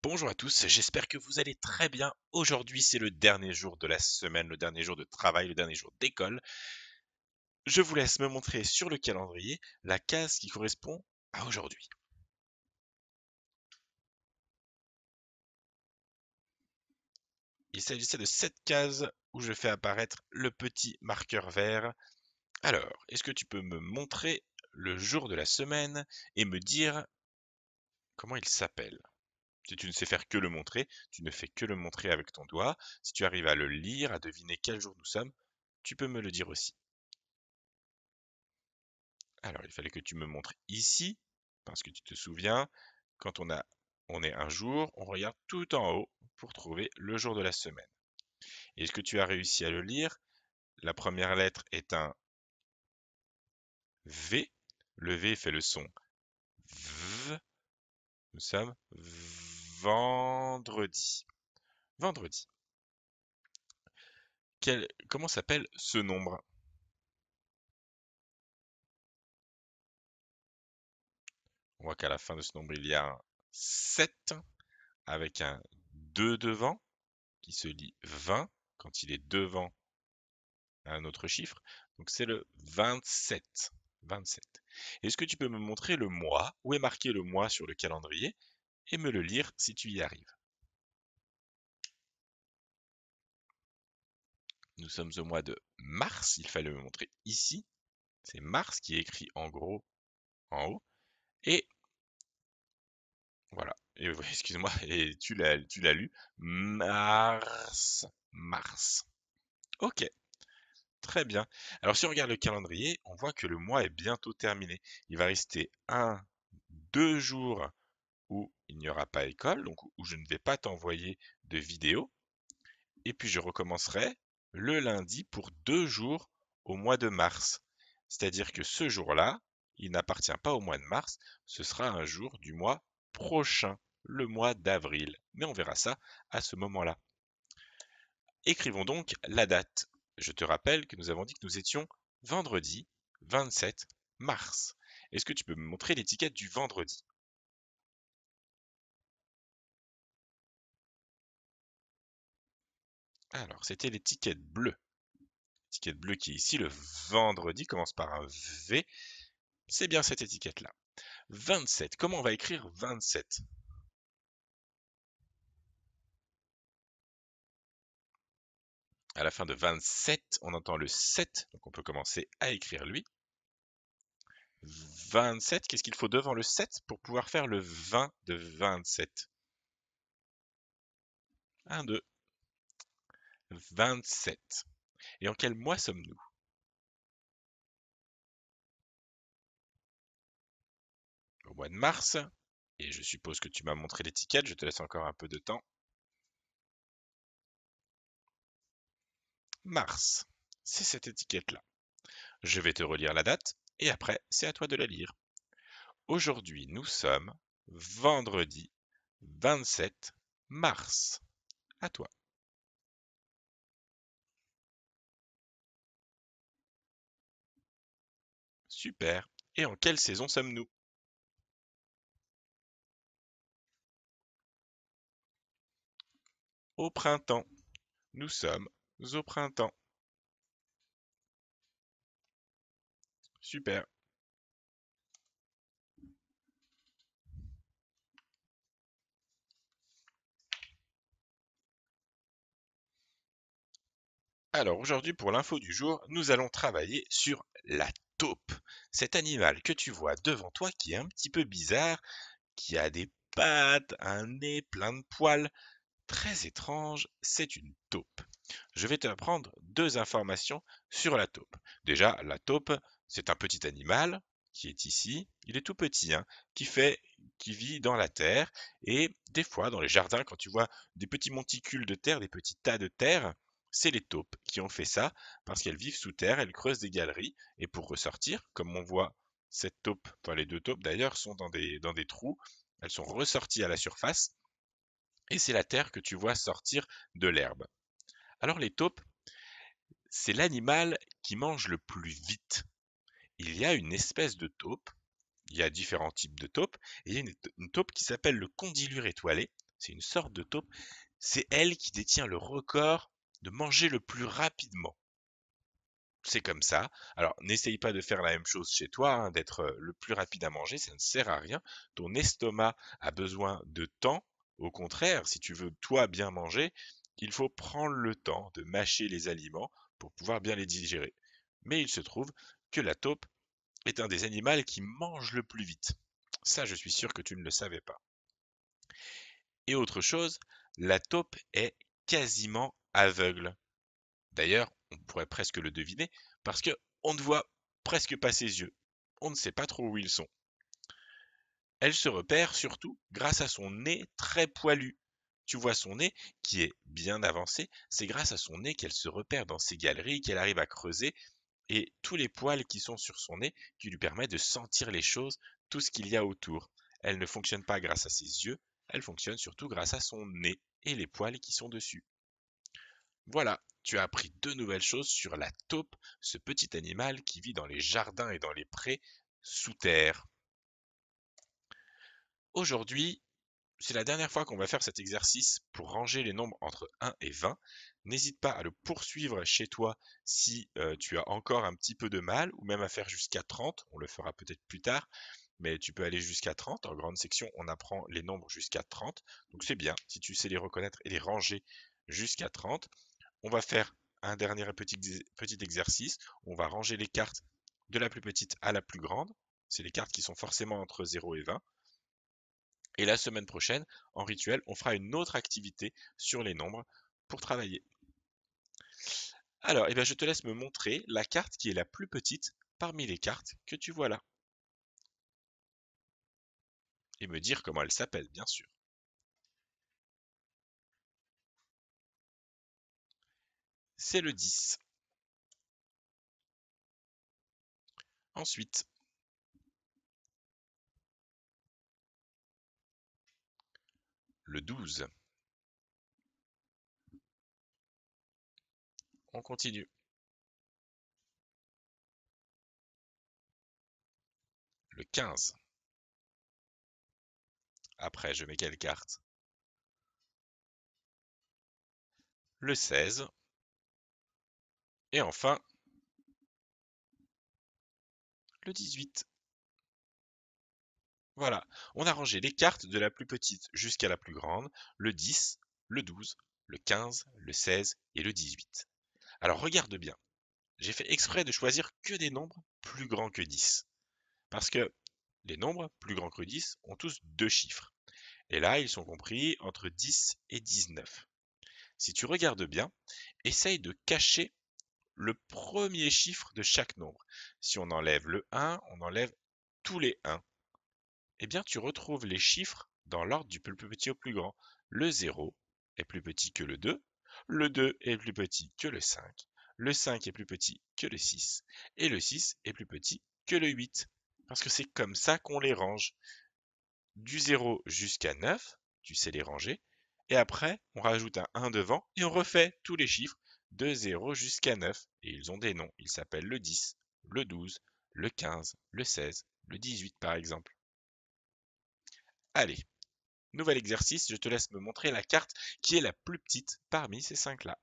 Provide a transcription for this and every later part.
Bonjour à tous, j'espère que vous allez très bien. Aujourd'hui, c'est le dernier jour de la semaine, le dernier jour de travail, le dernier jour d'école. Je vous laisse me montrer sur le calendrier la case qui correspond à aujourd'hui. Il s'agissait de cette case où je fais apparaître le petit marqueur vert. Alors, est-ce que tu peux me montrer le jour de la semaine et me dire comment il s'appelle? Si tu ne sais faire que le montrer, tu ne fais que le montrer avec ton doigt. Si tu arrives à le lire, à deviner quel jour nous sommes, tu peux me le dire aussi. Alors, il fallait que tu me montres ici, parce que tu te souviens, quand on est un jour, on regarde tout en haut pour trouver le jour de la semaine. Est-ce que tu as réussi à le lire? La première lettre est un V. Le V fait le son V. Nous sommes vendredi. Vendredi. Comment s'appelle ce nombre? On voit qu'à la fin de ce nombre, il y a un 7 avec un 2 devant qui se lit 20 quand il est devant un autre chiffre. Donc c'est le 27. 27. Est-ce que tu peux me montrer le mois? Où est marqué le mois sur le calendrier? Et me le lire si tu y arrives. Nous sommes au mois de mars. Il fallait me montrer ici. C'est mars qui est écrit en gros en haut. Et voilà. Et excuse-moi, et tu l'as lu. Mars. Mars. Ok. Très bien. Alors si on regarde le calendrier, on voit que le mois est bientôt terminé. Il va rester 2 jours où il n'y aura pas école, donc où je ne vais pas t'envoyer de vidéo. Et puis je recommencerai le lundi pour 2 jours au mois de mars. C'est-à-dire que ce jour-là, il n'appartient pas au mois de mars, ce sera un jour du mois prochain, le mois d'avril. Mais on verra ça à ce moment-là. Écrivons donc la date. Je te rappelle que nous avons dit que nous étions vendredi 27 mars. Est-ce que tu peux me montrer l'étiquette du vendredi? Alors, c'était l'étiquette bleue. L'étiquette bleue qui est ici, le vendredi, commence par un V. C'est bien cette étiquette-là. 27. Comment on va écrire 27? À la fin de 27, on entend le 7, donc on peut commencer à écrire lui. 27, qu'est-ce qu'il faut devant le 7 pour pouvoir faire le 20 de 27? 1, 2, 27. Et en quel mois sommes-nous? Au mois de mars. Et je suppose que tu m'as montré l'étiquette, je te laisse encore un peu de temps. Mars. C'est cette étiquette-là. Je vais te relire la date, et après, c'est à toi de la lire. Aujourd'hui, nous sommes vendredi 27 mars. À toi. Super. Et en quelle saison sommes-nous? Au printemps. Nous sommes au printemps. Super. Alors aujourd'hui, pour l'info du jour, nous allons travailler sur la taupe. Cet animal que tu vois devant toi qui est un petit peu bizarre, qui a des pattes, un nez plein de poils, très étrange, c'est une taupe. Je vais t'apprendre 2 informations sur la taupe. Déjà, la taupe, c'est un petit animal qui est ici. Il est tout petit, hein, qui vit dans la terre. Et des fois, dans les jardins, quand tu vois des petits monticules de terre, des petits tas de terre, c'est les taupes qui ont fait ça parce qu'elles vivent sous terre, elles creusent des galeries. Et pour ressortir, comme on voit cette taupe, enfin les deux taupes d'ailleurs, sont dans des trous. Elles sont ressorties à la surface et c'est la terre que tu vois sortir de l'herbe. Alors les taupes, c'est l'animal qui mange le plus vite. Il y a une espèce de taupe, il y a différents types de taupes, et il y a une taupe qui s'appelle le condylure étoilé. c'est une sorte de taupe, c'est elle qui détient le record de manger le plus rapidement. C'est comme ça. Alors, n'essaye pas de faire la même chose chez toi, hein, d'être le plus rapide à manger, ça ne sert à rien. Ton estomac a besoin de temps. Au contraire, si tu veux toi bien manger, il faut prendre le temps de mâcher les aliments pour pouvoir bien les digérer. Mais il se trouve que la taupe est un des animaux qui mange le plus vite. Ça, je suis sûr que tu ne le savais pas. Et autre chose, la taupe est quasiment aveugle. D'ailleurs, on pourrait presque le deviner, parce que on ne voit presque pas ses yeux. On ne sait pas trop où ils sont. Elle se repère surtout grâce à son nez très poilu. Tu vois son nez qui est bien avancé, c'est grâce à son nez qu'elle se repère dans ces galeries, qu'elle arrive à creuser, et tous les poils qui sont sur son nez qui lui permettent de sentir les choses, tout ce qu'il y a autour. Elle ne fonctionne pas grâce à ses yeux, elle fonctionne surtout grâce à son nez et les poils qui sont dessus. Voilà, tu as appris deux nouvelles choses sur la taupe, ce petit animal qui vit dans les jardins et dans les prés sous terre. Aujourd'hui, c'est la dernière fois qu'on va faire cet exercice pour ranger les nombres entre 1 et 20. N'hésite pas à le poursuivre chez toi si tu as encore un petit peu de mal, ou même à faire jusqu'à 30. On le fera peut-être plus tard, mais tu peux aller jusqu'à 30. En grande section, on apprend les nombres jusqu'à 30. Donc c'est bien si tu sais les reconnaître et les ranger jusqu'à 30. On va faire un dernier petit exercice. On va ranger les cartes de la plus petite à la plus grande. C'est les cartes qui sont forcément entre 0 et 20. Et la semaine prochaine, en rituel, on fera une autre activité sur les nombres pour travailler. Alors, eh bien, je te laisse me montrer la carte qui est la plus petite parmi les cartes que tu vois là. Et me dire comment elle s'appelle, bien sûr. C'est le 10. Ensuite, le 12. On continue. Le 15. Après, je mets quelle carte? Le 16. Et enfin, le 18. Voilà, on a rangé les cartes de la plus petite jusqu'à la plus grande, le 10, le 12, le 15, le 16 et le 18. Alors regarde bien, j'ai fait exprès de choisir que des nombres plus grands que 10. Parce que les nombres plus grands que 10 ont tous deux chiffres. Et là, ils sont compris entre 10 et 19. Si tu regardes bien, essaye de cacher le premier chiffre de chaque nombre. Si on enlève le 1, on enlève tous les 1. Eh bien, tu retrouves les chiffres dans l'ordre du plus petit au plus grand. Le 0 est plus petit que le 2 est plus petit que le 5 est plus petit que le 6, et le 6 est plus petit que le 8. Parce que c'est comme ça qu'on les range. Du 0 jusqu'à 9, tu sais les ranger, et après, on rajoute un 1 devant, et on refait tous les chiffres de 0 jusqu'à 9, et ils ont des noms. Ils s'appellent le 10, le 12, le 15, le 16, le 18 par exemple. Allez, nouvel exercice, je te laisse me montrer la carte qui est la plus petite parmi ces 5-là.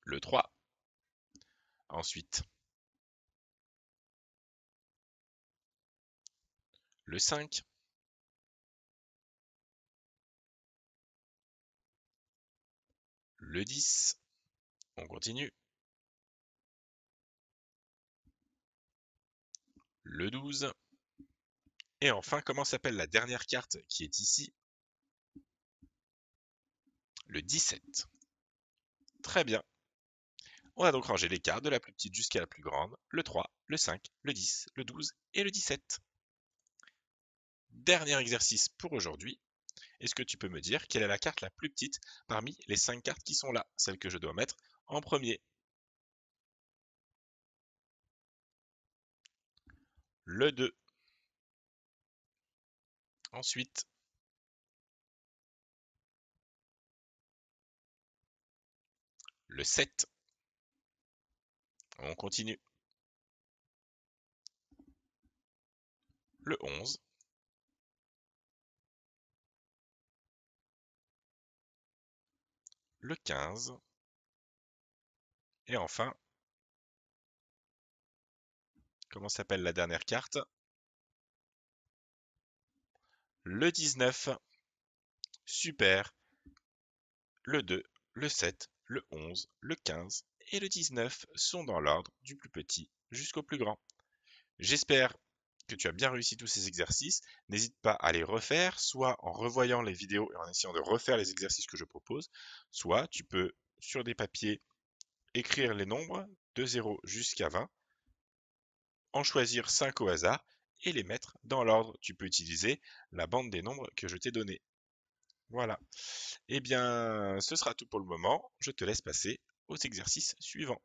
Le 3. Ensuite, le 5. Le 10. On continue. Le 12. Et enfin, comment s'appelle la dernière carte qui est ici? Le 17. Très bien. On a donc rangé les cartes de la plus petite jusqu'à la plus grande, le 3, le 5, le 10, le 12 et le 17. Dernier exercice pour aujourd'hui. Est-ce que tu peux me dire quelle est la carte la plus petite parmi les 5 cartes qui sont là, celle que je dois mettre en premier? Le 2. Ensuite, le 7. On continue. le 11, le 15, et enfin, comment s'appelle la dernière carte? Le 19. Super. Le 2, le 7, le 11, le 15 et le 19 sont dans l'ordre du plus petit jusqu'au plus grand. J'espère que tu as bien réussi tous ces exercices. N'hésite pas à les refaire, soit en revoyant les vidéos et en essayant de refaire les exercices que je propose, soit tu peux, sur des papiers, écrire les nombres de 0 jusqu'à 20, en choisir 5 au hasard et les mettre dans l'ordre. Tu peux utiliser la bande des nombres que je t'ai donnée. Voilà. Eh bien, ce sera tout pour le moment. Je te laisse passer aux exercices suivants.